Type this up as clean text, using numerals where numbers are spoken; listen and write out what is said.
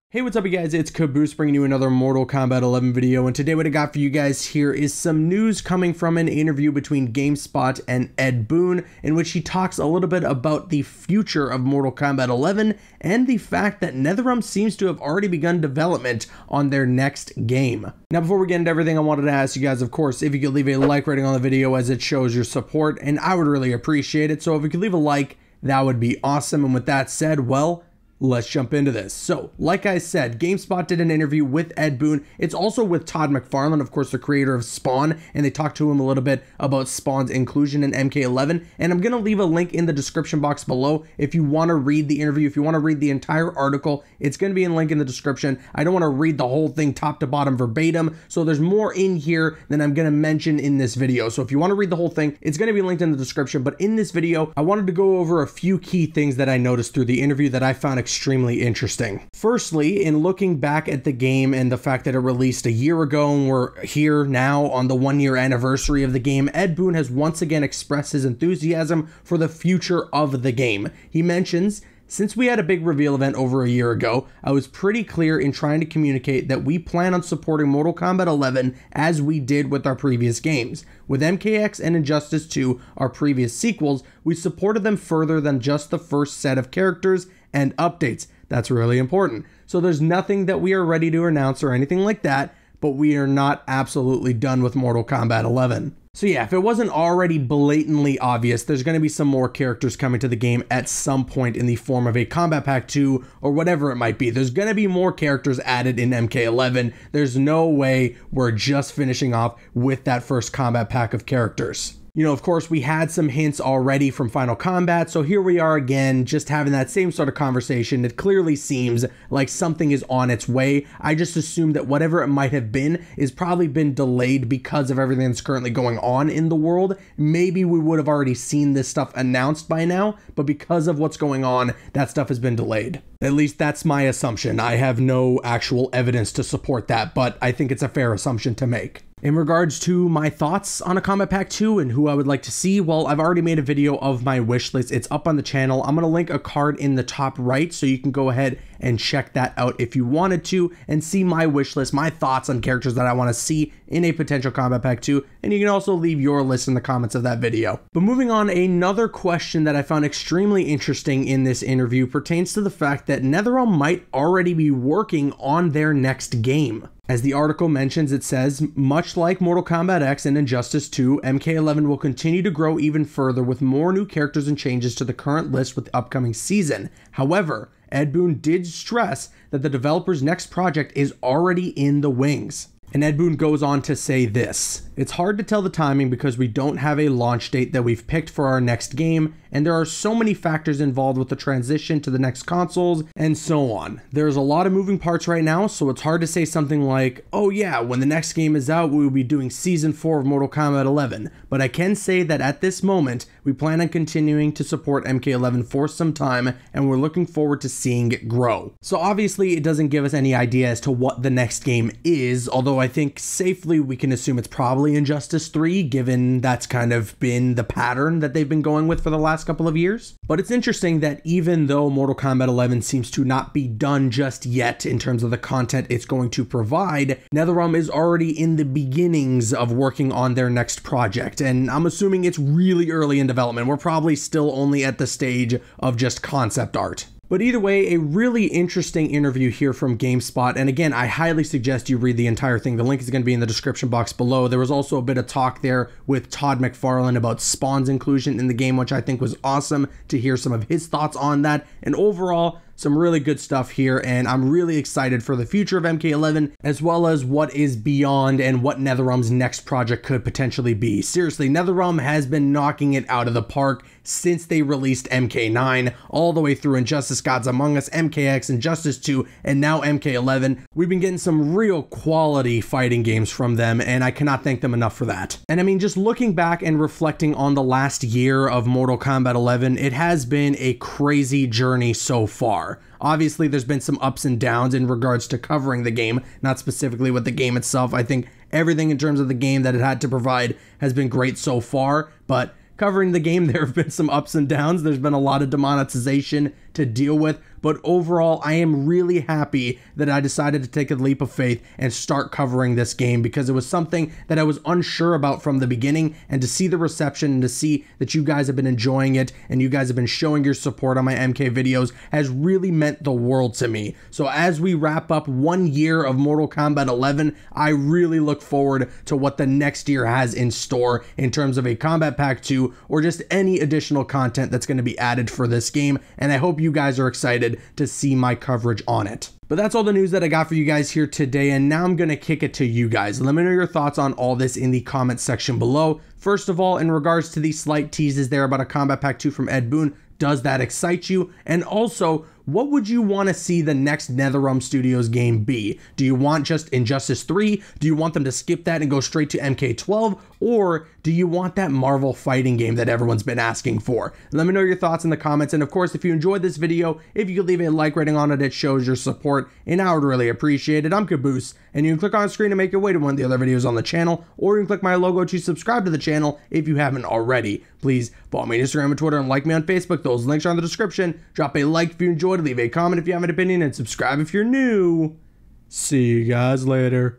Hey, what's up you guys, it's Caboose bringing you another Mortal Kombat 11 video, and today what I got for you guys here is some news coming from an interview between Gamespot and Ed Boon, in which he talks a little bit about the future of Mortal Kombat 11 and the fact that NetherRealm seems to have already begun development on their next game. Now before we get into everything, I wanted to ask you guys, of course, if you could leave a like rating on the video as it shows your support, and I would really appreciate it, so if you could leave a like, that would be awesome. And with that said, well, let's jump into this. So, like I said, GameSpot did an interview with Ed Boon. It's also with Todd McFarlane, of course, the creator of Spawn, and they talked to him a little bit about Spawn's inclusion in MK11, and I'm going to leave a link in the description box below if you want to read the interview, if you want to read the entire article. It's going to be in link in the description. I don't want to read the whole thing top to bottom verbatim, so there's more in here than I'm going to mention in this video. So if you want to read the whole thing, it's going to be linked in the description, but in this video, I wanted to go over a few key things that I noticed through the interview that I found extremely interesting. Firstly, in looking back at the game and the fact that it released a year ago and we're here now on the 1-year anniversary of the game, Ed Boon has once again expressed his enthusiasm for the future of the game. He mentions, "Since we had a big reveal event over a year ago, I was pretty clear in trying to communicate that we plan on supporting Mortal Kombat 11 as we did with our previous games. With MKX and Injustice 2, our previous sequels, we supported them further than just the first set of characters and updates." That's really important. So there's nothing that we are ready to announce or anything like that, but we are not absolutely done with Mortal Kombat 11. So yeah, if it wasn't already blatantly obvious, there's going to be some more characters coming to the game at some point in the form of a Kombat Pack 2 or whatever it might be. There's going to be more characters added in MK11. There's no way we're just finishing off with that first Kombat Pack of characters. You know, of course, we had some hints already from Final Kombat, so here we are again, just having that same sort of conversation. It clearly seems like something is on its way. I just assume that whatever it might have been is probably been delayed because of everything that's currently going on in the world. Maybe we would have already seen this stuff announced by now, but because of what's going on, that stuff has been delayed. At least that's my assumption. I have no actual evidence to support that, but I think it's a fair assumption to make. In regards to my thoughts on a Kombat Pack 2 and who I would like to see, well, I've already made a video of my wish list. It's up on the channel. I'm going to link a card in the top right so you can go ahead and check that out if you wanted to and see my wish list, my thoughts on characters that I want to see in a potential Kombat Pack 2, and you can also leave your list in the comments of that video. But moving on, another question that I found extremely interesting in this interview pertains to the fact that NetherRealm might already be working on their next game. As the article mentions, it says, "Much like Mortal Kombat X and Injustice 2, MK11 will continue to grow even further with more new characters and changes to the current list with the upcoming season. However, Ed Boon did stress that the developer's next project is already in the wings." And Ed Boon goes on to say this, "It's hard to tell the timing because we don't have a launch date that we've picked for our next game, and there are so many factors involved with the transition to the next consoles and so on. There's a lot of moving parts right now, so it's hard to say something like, oh yeah, when the next game is out, we will be doing Season 4 of Mortal Kombat 11. But I can say that at this moment, we plan on continuing to support MK11 for some time, and we're looking forward to seeing it grow." So obviously, it doesn't give us any idea as to what the next game is, although I think safely we can assume it's probably Injustice 3, given that's kind of been the pattern that they've been going with for the last couple of years. But it's interesting that even though Mortal Kombat 11 seems to not be done just yet in terms of the content it's going to provide, NetherRealm is already in the beginnings of working on their next project, and I'm assuming it's really early in development. We're probably still only at the stage of just concept art. But either way, a really interesting interview here from GameSpot, and again, I highly suggest you read the entire thing. The link is going to be in the description box below. There was also a bit of talk there with Todd McFarlane about Spawn's inclusion in the game, which I think was awesome to hear some of his thoughts on that, and overall, some really good stuff here, and I'm really excited for the future of MK11, as well as what is beyond and what NetherRealm's next project could potentially be. Seriously, NetherRealm has been knocking it out of the park since they released MK9, all the way through Injustice Gods Among Us, MKX, Injustice 2, and now MK11. We've been getting some real quality fighting games from them, and I cannot thank them enough for that. And I mean, just looking back and reflecting on the last year of Mortal Kombat 11, it has been a crazy journey so far. Obviously, there's been some ups and downs in regards to covering the game, not specifically with the game itself. I think everything in terms of the game that it had to provide has been great so far, but covering the game, there have been some ups and downs. There's been a lot of demonetization to deal with but overall, I am really happy that I decided to take a leap of faith and start covering this game, because it was something that I was unsure about from the beginning, and to see the reception and to see that you guys have been enjoying it and you guys have been showing your support on my MK videos has really meant the world to me. So as we wrap up 1 year of Mortal Kombat 11, I really look forward to what the next year has in store in terms of a Kombat Pack 2 or just any additional content that's going to be added for this game, and I hope you guys are excited to see my coverage on it. But that's all the news that I got for you guys here today, and now I'm going to kick it to you guys. Let me know your thoughts on all this in the comments section below. First of all, in regards to the slight teases there about a Kombat Pack 2 from Ed Boon, does that excite you? And also, what would you want to see the next NetherRealm Studios game be? Do you want just Injustice 3? Do you want them to skip that and go straight to MK12? Or do you want that Marvel fighting game that everyone's been asking for? Let me know your thoughts in the comments. And of course, if you enjoyed this video, if you could leave a like rating on it, it shows your support, and I would really appreciate it. I'm Caboose, and you can click on the screen to make your way to one of the other videos on the channel, or you can click my logo to subscribe to the channel if you haven't already. Please follow me on Instagram and Twitter and like me on Facebook. Those links are in the description. Drop a like if you enjoyed, leave a comment if you have an opinion, and subscribe if you're new. See you guys later.